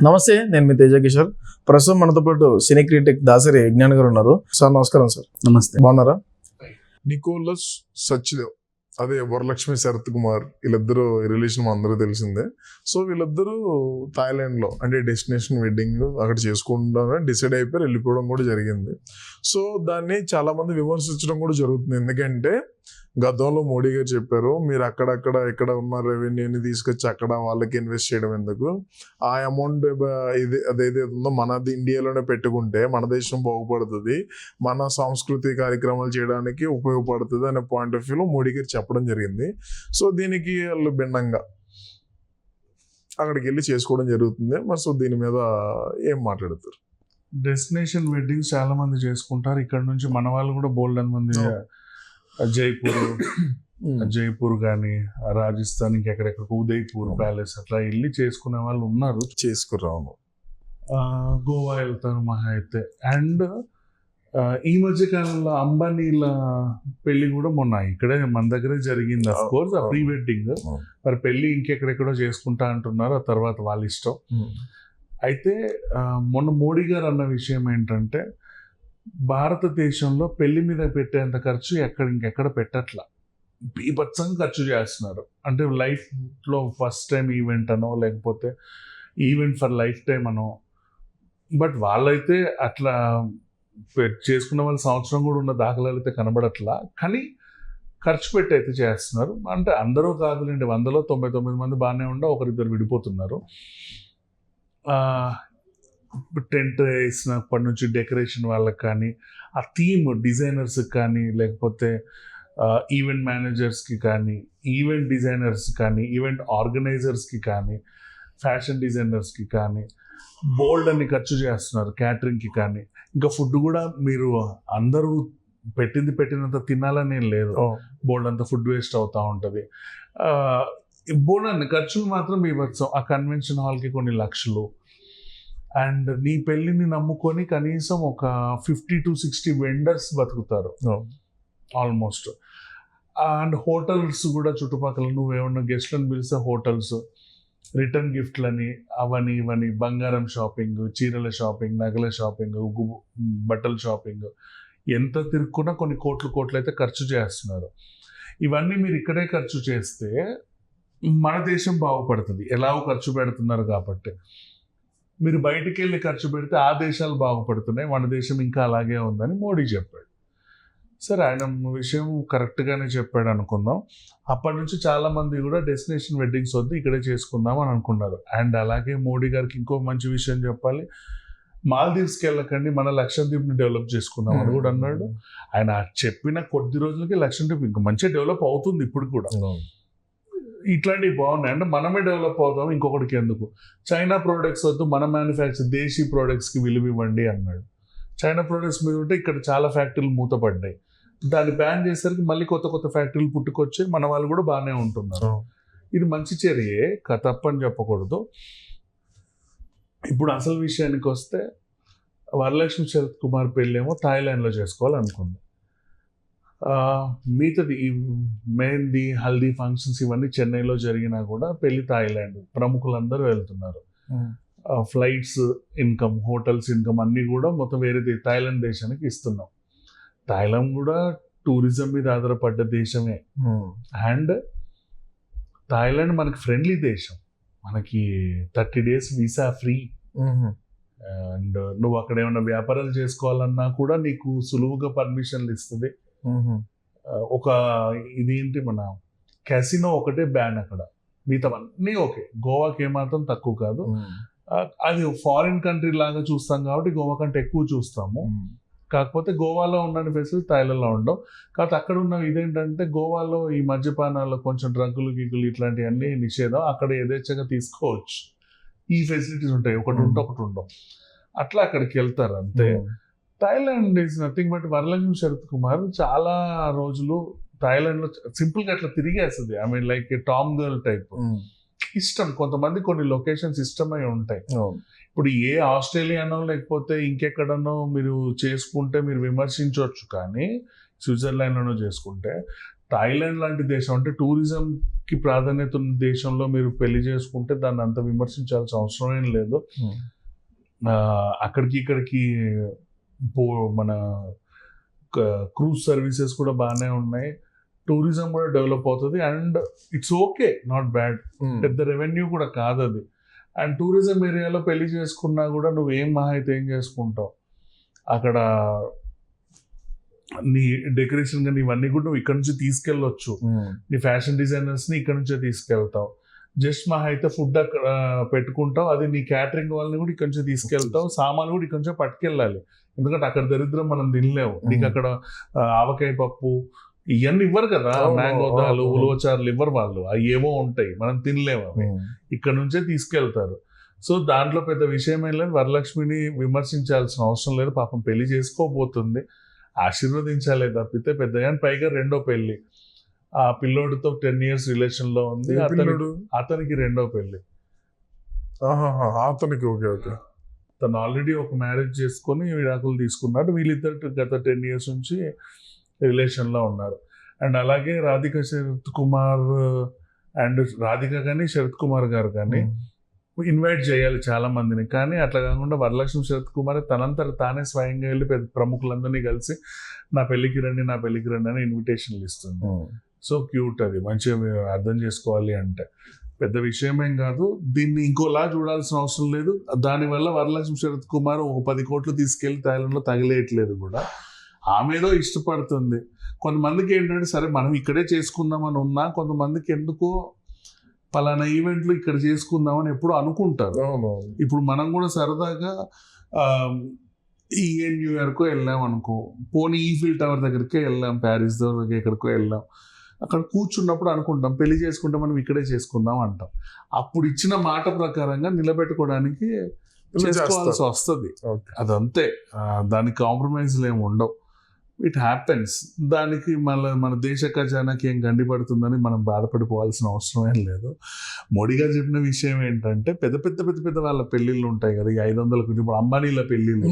నమస్తే, నేను మీ తేజ కిషోర్. ప్రస్తుతం మనతో పాటు సినీ క్రిటిక్ దాసరి యజ్ఞాన్ గారు ఉన్నారు. సార్ నమస్కారం. సార్ నమస్తే. బాగున్నారా? నికోలస్ సచ్దేవ్, అదే వరలక్ష్మి శరత్ కుమార్, వీళ్ళిద్దరూ రిలేషన్ అందరూ తెలిసిందే. సో వీళ్ళిద్దరూ థాయిలాండ్ లో అంటే డెస్టినేషన్ వెడ్డింగ్ అక్కడ చేసుకుంటారని డిసైడ్ అయిపోయి వెళ్ళిపోవడం కూడా జరిగింది. సో దాన్ని చాలా మంది విమర్శించడం కూడా జరుగుతుంది. ఎందుకంటే గతంలో మోడీ గారు చెప్పారు, మీరు అక్కడక్కడ ఇక్కడ ఉన్న రెవెన్యూని తీసుకొచ్చి అక్కడ వాళ్ళకి ఇన్వెస్ట్ చేయడం ఎందుకు, ఆ అమౌంట్ ఇది అదేదైతే ఉందో మనది ఇండియాలోనే పెట్టుకుంటే మన దేశం బాగుపడుతుంది, మన సాంస్కృతిక కార్యక్రమాలు చేయడానికి ఉపయోగపడుతుంది అనే పాయింట్ ఆఫ్ వ్యూలో మోడీ గారు చెప్పడం జరిగింది. సో దీనికి వాళ్ళు భిన్నంగా అక్కడికి వెళ్ళి చేసుకోవడం జరుగుతుంది. మరి సో దీని మీద ఏం మాట్లాడతారు? డెస్టినేషన్ వెడ్డింగ్స్ చాలా మంది చేసుకుంటారు. ఇక్కడ నుంచి మన వాళ్ళు కూడా బోల్డ్ అని మంది జైపూర్ కానీ రాజస్థాన్ ఇంకెక్కడెక్కడ ఉదయ్పూర్ ప్యాలెస్ అట్లా వెళ్ళి చేసుకునే వాళ్ళు ఉన్నారు. చేసుకురాను గోవా వెళ్తారు మహా అయితే. అండ్ ఈ మధ్య కాలంలో అంబానీల పెళ్లి కూడా మొన్న ఇక్కడే మన దగ్గరే జరిగింది. అఫ్ కోర్స్ ఆ ప్రీ వెడ్డింగ్, మరి పెళ్లి ఇంకెక్కడెక్కడో చేసుకుంటా అంటున్నారు. ఆ తర్వాత వాళ్ళ ఇష్టం. అయితే మొన్న మోడీ గారు అన్న విషయం ఏంటంటే, భారతదేశంలో పెళ్లి మీద పెట్టేంత ఖర్చు ఇంకెక్కడ పెట్టట్లా, బీభత్సంగా ఖర్చు చేస్తున్నారు. అంటే లైఫ్లో ఫస్ట్ టైం ఈవెంట్ అనో లేకపోతే ఈవెంట్ ఫర్ లైఫ్ టైం అనో. బట్ వాళ్ళైతే అట్లా చేసుకున్న వాళ్ళు సంవత్సరం కూడా ఉన్న దాఖలాలు అయితే కనబడట్లా. కానీ ఖర్చు పెట్టి అయితే చేస్తున్నారు. అంటే అందరూ కాదులేండి, 100లో 99 మంది బాగానే ఉండ, ఒకరిద్దరు విడిపోతున్నారు. టెంట్ వేసినప్పటి నుంచి డెకరేషన్ వాళ్ళకి కానీ, ఆ థీమ్ డిజైనర్స్కి కానీ, లేకపోతే ఈవెంట్ మేనేజర్స్కి కానీ, ఈవెంట్ డిజైనర్స్ కానీ, ఈవెంట్ ఆర్గనైజర్స్కి కానీ, ఫ్యాషన్ డిజైనర్స్కి కానీ బోల్డ్ అని ఖర్చు చేస్తున్నారు. క్యాటరింగ్కి కానీ, ఇంకా ఫుడ్ కూడా మీరు అందరూ పెట్టినంత తినాలని లేదు, బోల్డ్ అంత ఫుడ్ వేస్ట్ అవుతూ ఉంటుంది. బోల్డ్ అన్ని ఖర్చులు మాత్రం బీభత్సం. ఆ కన్వెన్షన్ హాల్కి కొన్ని లక్షలు. అండ్ నీ పెళ్ళిని నమ్ముకొని కనీసం ఒక 50 to 60 వెండర్స్ బతుకుతారు ఆల్మోస్ట్. అండ్ హోటల్స్ కూడా చుట్టుపక్కల నువ్వేమన్నా గెస్ట్లను పిలిస్తే హోటల్స్, రిటర్న్ గిఫ్ట్లని, అవని ఇవని, బంగారం షాపింగ్, చీరల షాపింగ్, నగల షాపింగ్, బట్టల షాపింగ్, ఎంత తిరుక్కున్నా కొన్ని కోట్లు అయితే ఖర్చు చేస్తున్నారు. ఇవన్నీ మీరు ఇక్కడే ఖర్చు చేస్తే మన దేశం బాగుపడుతుంది. ఎలాగో ఖర్చు పెడుతున్నారు కాబట్టి. మీరు బయటికి వెళ్ళి ఖర్చు పెడితే ఆ దేశాలు బాగుపడుతున్నాయి, మన దేశం ఇంకా అలాగే ఉందని మోడీ చెప్పాడు. సరే, ఆయన విషయం కరెక్ట్గానే చెప్పాడు అనుకుందాం. అప్పటి నుంచి చాలామంది కూడా డెస్టినేషన్ వెడ్డింగ్స్ వద్దు, ఇక్కడే చేసుకుందాం అని అనుకున్నారు. అండ్ అలాగే మోడీ గారికి ఇంకో మంచి విషయం చెప్పాలి, మాల్దీవ్స్కి వెళ్ళకండి, మన లక్షద్వీప్ని డెవలప్ చేసుకుందాం అని కూడా అన్నాడు. ఆయన చెప్పిన కొద్ది రోజులకి లక్షద్వీప్ ఇంకా మంచిగా డెవలప్ అవుతుంది. ఇప్పుడు కూడా ఇట్లాంటివి బాగున్నాయి. అంటే మనమే డెవలప్ అవుతాం, ఇంకొకటికి ఎందుకు. చైనా ప్రోడక్ట్స్ వద్దు, మన మ్యానుఫ్యాక్చర్ దేశీ ప్రోడక్ట్స్కి విలువ ఇవ్వండి అన్నాడు. చైనా ప్రోడక్ట్స్ మీద ఉంటే ఇక్కడ చాలా ఫ్యాక్టరీలు మూతపడ్డాయి. దాన్ని బ్యాన్ చేసరికి మళ్ళీ కొత్త ఫ్యాక్టరీలు పుట్టుకొచ్చి మన వాళ్ళు కూడా బాగానే ఉంటున్నారు. ఇది మంచి చర్యే, తప్పని చెప్పకూడదు. ఇప్పుడు అసలు విషయానికి వస్తే, వరలక్ష్మి శరత్ కుమార్ పెళ్ళేమో థాయిలాండ్లో చేసుకోవాలనుకుంది. మిగతాది ఈ మెహందీ, హల్దీ ఫంక్షన్స్ ఇవన్నీ చెన్నైలో జరిగినా కూడా పెళ్లి థాయిలాండ్. ప్రముఖులందరూ వెళ్తున్నారు. ఫ్లైట్స్ ఇన్కమ్, హోటల్స్ ఇన్కమ్ అన్నీ కూడా మొత్తం వేరే థాయిలాండ్ దేశానికి ఇస్తున్నాం. థాయిలాండ్ కూడా టూరిజం మీద ఆధారపడ్డ దేశమే. అండ్ థాయిలాండ్ మనకి ఫ్రెండ్లీ దేశం, మనకి 30 days వీసా ఫ్రీ. అండ్ నువ్వు అక్కడ ఏమైనా వ్యాపారాలు చేసుకోవాలన్నా కూడా నీకు సులువుగా పర్మిషన్లు ఇస్తుంది. ఒక ఇదేంటి, మన క్యాసినో ఒకటే బ్యాన్ అక్కడ, మిగతావన్నీ ఓకే. గోవాకి ఏమాత్రం తక్కువ కాదు. అది ఫారిన్ కంట్రీ లాగా చూస్తాం కాబట్టి గోవా కంటే ఎక్కువ చూస్తాము. కాకపోతే గోవాలో ఉన్న ఫెసిలిటీ థాయిలాండ్లో ఉండవు. కాకపోతే అక్కడ ఉన్న ఇదేంటంటే, గోవాలో ఈ మద్యపానాల్లో కొంచెం డ్రగ్గులు గిగ్గులు ఇట్లాంటివన్నీ నిషేధం. అక్కడ యథేచ్ఛగా తీసుకోవచ్చు, ఈ ఫెసిలిటీస్ ఉంటాయి. ఒకటి ఉండవు. అట్లా అక్కడికి వెళ్తారు అంతే. Thailand is nothing but Varalakshmi Sarath Kumar చాలా రోజులు థాయిలాండ్లో సింపుల్గా అట్లా తిరిగేస్తుంది. I mean like tom girl type. ఇష్టం, కొంతమంది కొన్ని లొకేషన్స్ ఇష్టమై ఉంటాయి. ఇప్పుడు ఏ ఆస్ట్రేలియానో లేకపోతే ఇంకెక్కడనో మీరు చేసుకుంటే మీరు విమర్శించవచ్చు, కానీ స్విట్జర్లాండ్లోనో చేసుకుంటే థాయిలాండ్ లాంటి దేశం అంటే టూరిజంకి ప్రాధాన్యత ఉన్న దేశంలో మీరు పెళ్లి చేసుకుంటే దాన్ని అంత విమర్శించాల్సిన అవసరం ఏం లేదు. అక్కడికి ఇక్కడికి మన క్రూజ్ సర్వీసెస్ కూడా బాగానే ఉన్నాయి, టూరిజం కూడా డెవలప్ అవుతుంది and it's okay, not bad. పెద్ద రెవెన్యూ కూడా కాదు అది. అండ్ టూరిజం ఏరియాలో పెళ్లి చేసుకున్నా కూడా నువ్వేం మహా అయితే ఏం చేసుకుంటావు అక్కడ, నీ డెకరేషన్ కానీ ఇవన్నీ కూడా నువ్వు ఇక్కడ నుంచి తీసుకెళ్ళొచ్చు. నీ ఫ్యాషన్ డిజైనర్స్ని ఇక్కడ నుంచే తీసుకెళ్తావు. జస్ట్ మహా అయితే ఫుడ్ అక్కడ పెట్టుకుంటావు, అది నీ క్యాటరింగ్ వాళ్ళని కూడా ఇక్కడ నుంచి తీసుకెళ్తావు, సామాన్లు కూడా ఇక్కడ నుంచే పట్టుకెళ్ళాలి. ఎందుకంటే అక్కడ దరిద్రం మనం తినలేవు. నీకు అక్కడ ఆవకాయ పప్పు ఇవన్నీ ఇవ్వరు కదా, మ్యాంగోదాలు ఉలవచారులు ఇవ్వరు వాళ్ళు, అవి ఏమో ఉంటాయి, మనం తినలేము. అవి ఇక్కడ నుంచే తీసుకెళ్తారు. సో దాంట్లో పెద్ద విషయం ఏం లేదు, వరలక్ష్మిని విమర్శించాల్సిన అవసరం లేదు. పాపం పెళ్లి చేసుకోబోతుంది, ఆశీర్వదించాలి తప్పితే పెద్దగా. పైగా రెండో పెళ్లి, ఆ పిల్లోడితో 10 years రిలేషన్ లో ఉంది, అతనికి రెండో పెళ్లి. అతనికి ఓకే ఓకే, తను ఆల్రెడీ ఒక మ్యారేజ్ చేసుకొని విడాకులు తీసుకున్నాడు. వీళ్ళిద్దరు గత 10 years నుంచి రిలేషన్లో ఉన్నారు. అండ్ అలాగే రాధిక శరత్ కుమార్ అండ్ రాధిక కానీ శరత్ కుమార్ గారు కానీ ఇన్వైట్ చేయాలి చాలా మందిని, కానీ అట్లా కాకుండా వరలక్ష్మి శరత్ కుమార్ తనంతట తానే స్వయంగా వెళ్ళి పెద్ద ప్రముఖులందరినీ కలిసి నా పెళ్లికి రండి అని ఇన్విటేషన్లు ఇస్తుంది. సో క్యూట్, అది మంచిగా అర్థం చేసుకోవాలి అంటే పెద్ద విషయం ఏం కాదు. దీన్ని ఇంకోలా చూడాల్సిన అవసరం లేదు. దానివల్ల వరలక్ష్మి శరత్ కుమార్ ఒక 10 కోట్లు తీసుకెళ్లి థాయిలాండ్లో తగిలేయట్లేదు కూడా, ఆమెదో ఇష్టపడుతుంది. కొంతమందికి ఏంటంటే సరే మనం ఇక్కడే చేసుకుందామని ఉన్నా, కొంతమందికి ఎందుకో పలానా ఈవెంట్లు ఇక్కడ చేసుకుందామని ఎప్పుడు అనుకుంటారు. ఇప్పుడు మనం కూడా సరదాగా న్యూయార్కో వెళ్ళాం అనుకో, పోనీ ఈఫిల్ టవర్ దగ్గరికే వెళ్ళాం, ప్యారిస్ దగ్గర ఎక్కడికో వెళ్ళాం, అక్కడ కూర్చున్నప్పుడు అనుకుంటాం పెళ్లి చేసుకుంటే మనం ఇక్కడే చేసుకుందాం అంటాం. అప్పుడు ఇచ్చిన మాట ప్రకారంగా నిలబెట్టుకోవడానికి చేసుకోవాల్సి వస్తుంది. అదంతే, దానికి కాంప్రమైజ్లు ఏమి ఉండవు. It happens. దానికి మన దేశ ఖజానాకి ఏం గండిపడుతుందని మనం బాధపడిపోవాల్సిన అవసరం ఏం లేదు. మోడీ గారు చెప్పిన విషయం ఏంటంటే పెద్ద పెద్ద పెద్ద పెద్ద వాళ్ళ పెళ్ళిళ్ళు ఉంటాయి కదా, 500 ఇప్పుడు అంబానీల పెళ్ళిళ్ళు.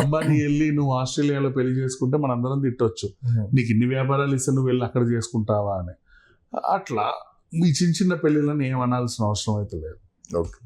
అంబానీ వెళ్ళి నువ్వు ఆస్ట్రేలియాలో పెళ్లి చేసుకుంటే మనందరం తిట్టొచ్చు, నీకు ఇన్ని వ్యాపారాలు ఇస్తే నువ్వు వెళ్ళి అక్కడ చేసుకుంటావా అని. అట్లా ఈ చిన్న చిన్న పెళ్ళిళ్ళని ఏమనాల్సిన అవసరం అయితే లేదు. ఓకే.